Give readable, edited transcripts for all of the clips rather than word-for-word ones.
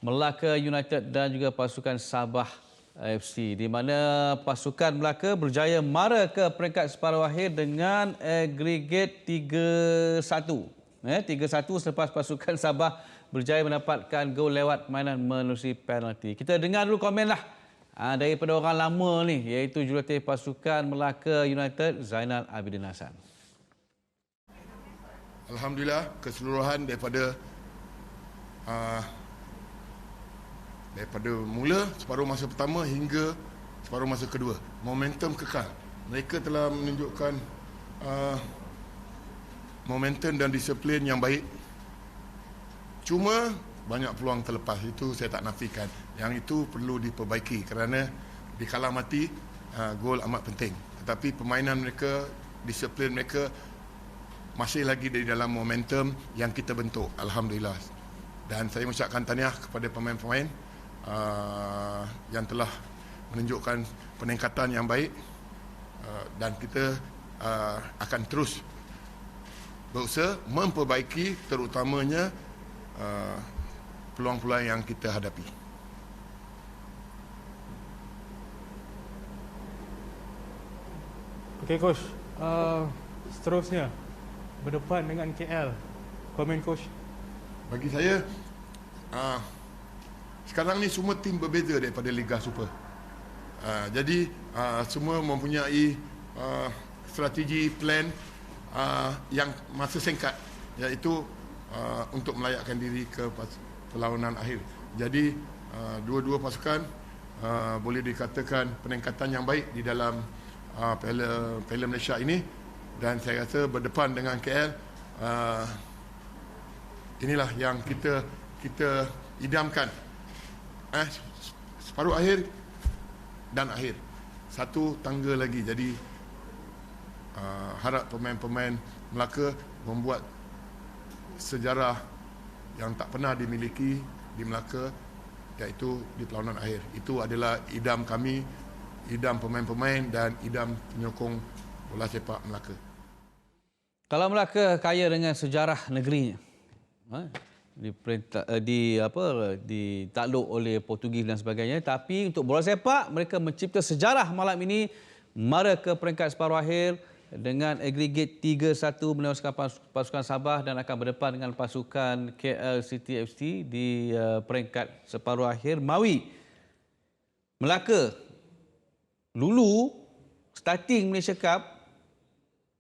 Melaka United dan juga pasukan Sabah FC, di mana pasukan Melaka berjaya mara ke peringkat separuh akhir dengan agregat 3-1. 3-1 selepas pasukan Sabah berjaya mendapatkan gol lewat mainan menerusi penalti. Kita dengar dulu komenlah daripada orang lama ni, iaitu jurulatih pasukan Melaka United, Zainal Abidin Hassan. Alhamdulillah, keseluruhan daripada mula separuh masa pertama hingga separuh masa kedua, momentum kekal. Mereka telah menunjukkan momentum dan disiplin yang baik. Cuma banyak peluang terlepas, itu saya tak nafikan. Yang itu perlu diperbaiki kerana di kalah mati gol amat penting. Tetapi permainan mereka, disiplin mereka masih lagi di dalam momentum yang kita bentuk. Alhamdulillah. Dan saya mengucapkan tahniah kepada pemain-pemain yang telah menunjukkan peningkatan yang baik, dan kita akan terus berusaha memperbaiki terutamanya peluang-peluang yang kita hadapi. Okey coach, seterusnya berdepan dengan KL. Komen coach. Bagi saya sekarang ni semua tim berbeza daripada Liga Super. Jadi semua mempunyai strategi, plan yang masa singkat, iaitu untuk melayakkan diri ke perlawanan akhir. Jadi dua-dua pasukan boleh dikatakan peningkatan yang baik di dalam Piala Malaysia ini, dan saya rasa berdepan dengan KL, inilah yang kita idamkan. Separuh akhir dan akhir, satu tangga lagi. Jadi harap pemain-pemain Melaka membuat sejarah yang tak pernah dimiliki di Melaka, iaitu di perlawanan akhir. Itu adalah idam kami, idam pemain-pemain dan idam penyokong bola sepak Melaka. Kalau Melaka kaya dengan sejarah negerinya, ditakluk oleh Portugis dan sebagainya, tapi untuk bola sepak mereka mencipta sejarah malam ini, mara ke peringkat separuh akhir dengan agregat 3-1 menewaskan pasukan Sabah dan akan berdepan dengan pasukan KL City FC di peringkat separuh akhir. Mawi Melaka dulu starting Malaysia Cup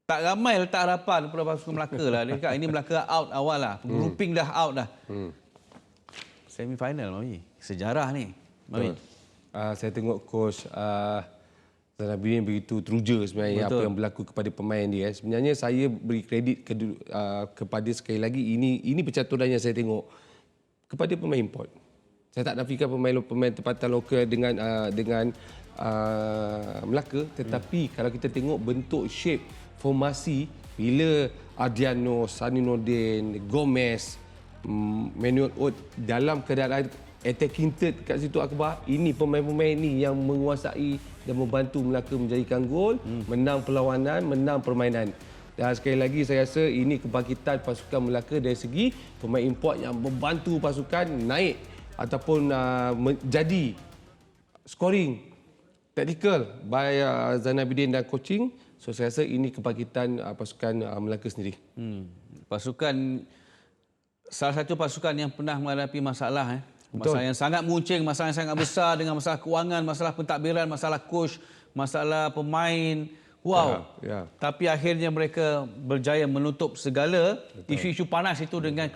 tak ramai letak harapan kepada pasukan Melaka lah. Dia kata ini Melaka out awal lah. Grouping dah out dah. Semi final Mawi. Sejarah ni Mawi. Saya tengok coach Zainal Abidin begitu teruja sebenarnya. Betul. Apa yang berlaku kepada pemain dia. Sebenarnya saya beri kredit kepada, sekali lagi, ini pencaturan yang saya tengok kepada pemain import. Saya tak nafikan pemain tempatan lokal dengan Melaka, tetapi kalau kita tengok bentuk shape formasi, bila Ardiano, Sani Nordin, Gomez, Manuel Ot dalam keadaan attacking third kat situ, Akbar, ini pemain-pemain ni yang menguasai dan membantu Melaka menjadikan gol, menang perlawanan, menang permainan. Dan sekali lagi saya rasa ini kebangkitan pasukan Melaka dari segi pemain import yang membantu pasukan naik ataupun menjadi scoring tactical by Zainal Abidin dan coaching. So saya rasa ini kebangkitan pasukan Melaka sendiri. Pasukan, salah satu pasukan yang pernah menghadapi masalah, masalah yang sangat muncing, masalah yang sangat besar dengan masalah kewangan, masalah pentadbiran, masalah coach, masalah pemain. Wow. Tapi akhirnya mereka berjaya menutup segala isu-isu panas itu dengan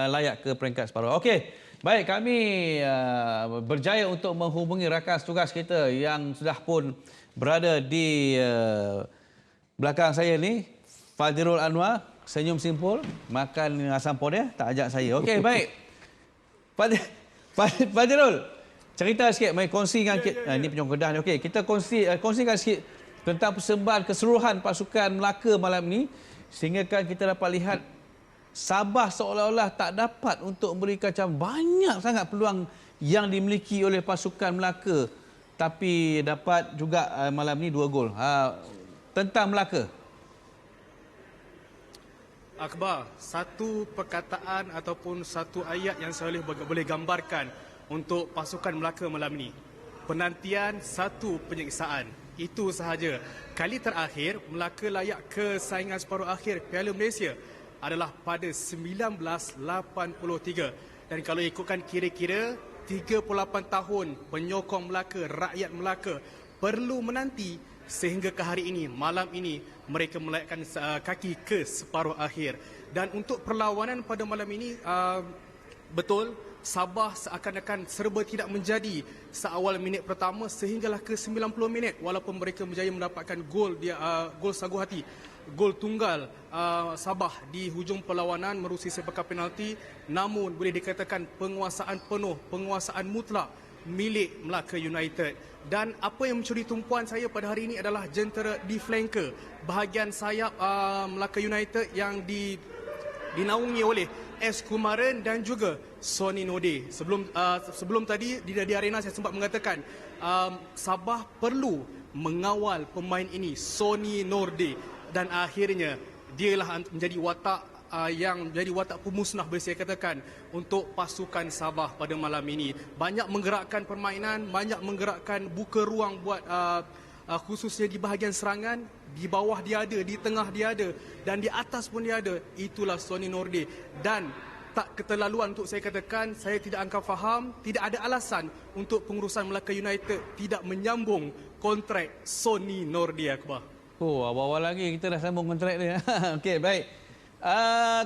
layak ke peringkat separuh. Okey. Baik, kami berjaya untuk menghubungi rakan tugas kita yang sudah pun berada di belakang saya ni, Fadzirul Anwar, senyum simpul, makan asam pedas, tak ajak saya. Okey, baik. Fadzirul, cerita sikit, mari kongsikan kita. Ini penyokong kedah ni. Okey, kita kongsikan sikit tentang persembahan keseluruhan pasukan Melaka malam ini, sehingga kan kita dapat lihat Sabah seolah-olah tak dapat untuk memberikan banyak sangat peluang yang dimiliki oleh pasukan Melaka, tapi dapat juga malam ni 2 gol. Tentang Melaka. Akbar, satu perkataan ataupun satu ayat yang saya boleh gambarkan untuk pasukan Melaka malam ini. Penantian satu penyiksaan. Itu sahaja. Kali terakhir Melaka layak ke saingan separuh akhir Piala Malaysia adalah pada 1983. Dan kalau ikutkan kira-kira 38 tahun penyokong Melaka, rakyat Melaka perlu menanti sehingga ke hari ini, malam ini mereka melayakkan kaki ke separuh akhir. Dan untuk perlawanan pada malam ini, betul Sabah seakan-akan serba tidak menjadi seawal minit pertama sehinggalah ke 90 minit walaupun mereka berjaya mendapatkan gol gol sagu hati, gol tunggal Sabah di hujung perlawanan merusi sepakan penalti, namun boleh dikatakan penguasaan penuh, penguasaan mutlak milik Melaka United. Dan apa yang mencuri tumpuan saya pada hari ini adalah jentera di flanker bahagian sayap Melaka United yang dinaungi oleh S. Kumaran dan juga Sony Norde. Sebelum tadi di arena saya sempat mengatakan Sabah perlu mengawal pemain ini, Sony Norde, dan akhirnya dialah menjadi watak yang menjadi watak pemusnah boleh saya katakan untuk pasukan Sabah pada malam ini. Banyak menggerakkan permainan, banyak menggerakkan buka ruang buat khususnya di bahagian serangan. Di bawah dia ada, di tengah dia ada dan di atas pun dia ada. Itulah Sony Norde. Dan tak keterlaluan untuk saya katakan, saya tidak akan faham, tidak ada alasan untuk pengurusan Melaka United tidak menyambung kontrak Sony Norde, Akbar. Oh, awal-awal lagi kita dah sambung kontrak dia. Okey, baik.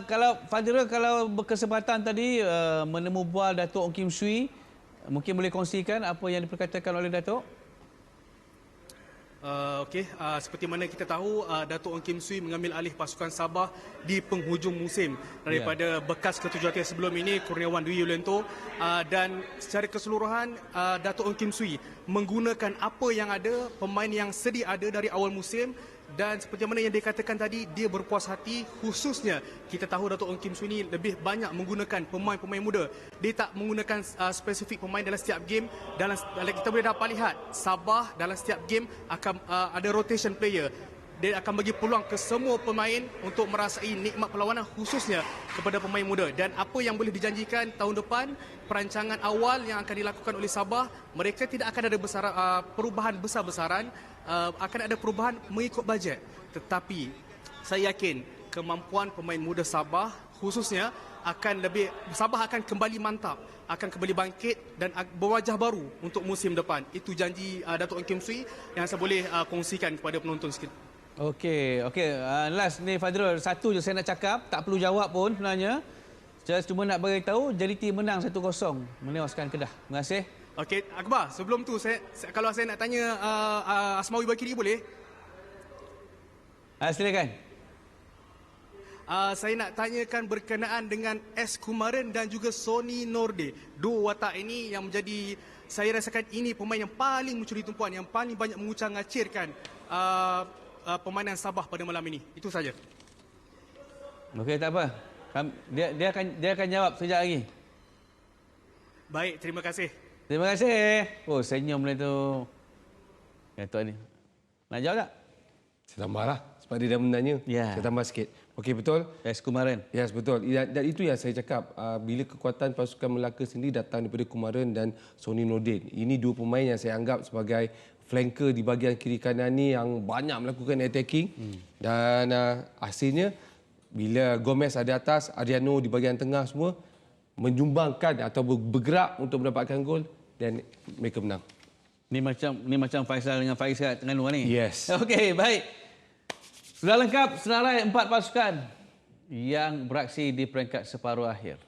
Kalau Fadira, kalau berkesempatan tadi menemu bual Datuk Ong Kim Swee, mungkin boleh kongsikan apa yang diperkatakan oleh Datuk? Seperti mana kita tahu, Datuk Ong Kim Swee mengambil alih pasukan Sabah di penghujung musim daripada bekas ketujuhatian sebelum ini, Kurniawan Dwi Yulianto, dan secara keseluruhan Datuk Ong Kim Swee menggunakan apa yang ada, pemain yang sedia ada dari awal musim. Dan seperti mana yang dikatakan tadi, dia berpuas hati, khususnya kita tahu Datuk Ong Kim Swee ini lebih banyak menggunakan pemain-pemain muda. Dia tak menggunakan spesifik pemain dalam setiap game. Dalam kita boleh dapat lihat, Sabah dalam setiap game akan ada rotation player. Dia akan bagi peluang ke semua pemain untuk merasai nikmat perlawanan, khususnya kepada pemain muda. Dan apa yang boleh dijanjikan tahun depan, perancangan awal yang akan dilakukan oleh Sabah, mereka tidak akan ada perubahan besar-besaran. Akan ada perubahan mengikut bajet. Tetapi saya yakin kemampuan pemain muda Sabah khususnya Sabah akan kembali mantap, akan kembali bangkit dan berwajah baru untuk musim depan. Itu janji Datuk Ong Kim Swee yang saya boleh kongsikan kepada penonton sikit. Okey. Last ni Fadrul, satu je saya nak cakap, tak perlu jawab pun sebenarnya. Saya cuma nak beritahu JDT menang 1-0 menewaskan Kedah. Terima kasih. Okey, Akbar, sebelum tu kalau saya nak tanya Asmawi Bakiri boleh? Silakan. Saya nak tanyakan berkenaan dengan S. Kumaran dan juga Sony Norde. Dua watak ini yang menjadi, saya rasakan ini pemain yang paling mencuri tumpuan, yang paling banyak mengucang-ngacirkan permainan Sabah pada malam ini. Itu saja. Okey, tak apa. Dia akan jawab sekejap lagi. Baik, terima kasih. Terima kasih. Oh, senyum dia tu. Datuk ni. Nak jawab tak? Saya tambahlah sebab dia dah menanya. Ya. Saya tambah sikit. Okey, betul? S. Kumaran. Ya, yes, betul. Dan itu yang saya cakap. Bila kekuatan pasukan Melaka sendiri datang daripada Kumaran dan Sony Nordin. Ini dua pemain yang saya anggap sebagai flanker di bahagian kiri kanan ni yang banyak melakukan attacking. Dan hasilnya, bila Gomez ada atas, Adriano di bahagian tengah semua, menyumbangkan atau bergerak untuk mendapatkan gol dan mereka menang. Ni macam Faisal dengan Faiz kat Terengganu ni. Yes. Okey, baik. Sudah lengkap senarai 4 pasukan yang beraksi di peringkat separuh akhir.